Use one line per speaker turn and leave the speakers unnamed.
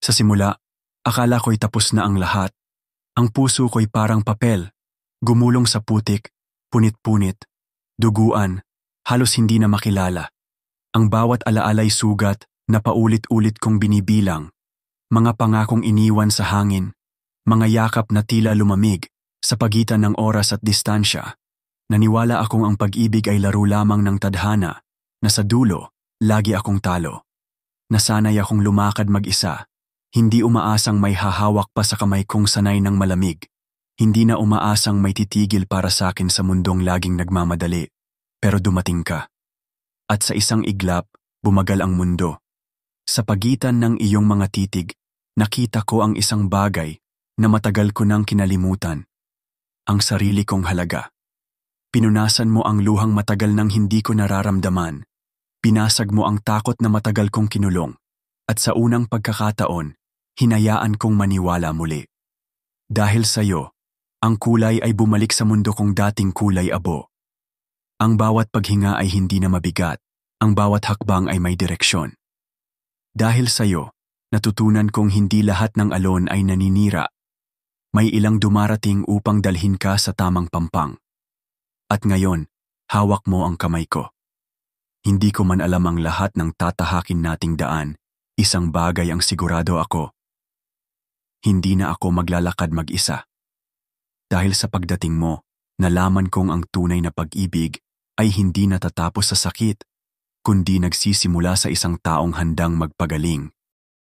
Sa simula, akala ko'y tapos na ang lahat. Ang puso ko'y parang papel, gumulong sa putik, punit-punit, duguan, halos hindi na makilala. Ang bawat alaalay sugat na paulit-ulit kong binibilang, mga pangakong iniwan sa hangin, mga yakap na tila lumamig sa pagitan ng oras at distansya. Naniwala akong ang pag-ibig ay laro lamang ng tadhana, na sa dulo, lagi akong talo. Nasanay akong lumakad mag-isa, hindi umaasang may hahawak pa sa kamay kong sanay ng malamig, hindi na umaasang may titigil para sa akin sa mundong laging nagmamadali. Pero dumating ka. At sa isang iglap, bumagal ang mundo. Sa pagitan ng iyong mga titig, nakita ko ang isang bagay na matagal ko nang kinalimutan. Ang sarili kong halaga. Pinunasan mo ang luhang matagal nang hindi ko nararamdaman. Pinasag mo ang takot na matagal kong kinulong. At sa unang pagkakataon, hinayaan kong maniwala muli. Dahil sa'yo, ang kulay ay bumalik sa mundo kong dating kulay abo. Ang bawat paghinga ay hindi na mabigat, ang bawat hakbang ay may direksyon. Dahil sa'yo, natutunan kong hindi lahat ng alon ay naninira. May ilang dumarating upang dalhin ka sa tamang pampang. At ngayon, hawak mo ang kamay ko. Hindi ko man alam ang lahat ng tatahakin nating daan, isang bagay ang sigurado ako. Hindi na ako maglalakad mag-isa. Dahil sa pagdating mo, nalaman kong ang tunay na pag-ibig ay hindi natatapos sa sakit, kundi nagsisimula sa isang taong handang magpagaling.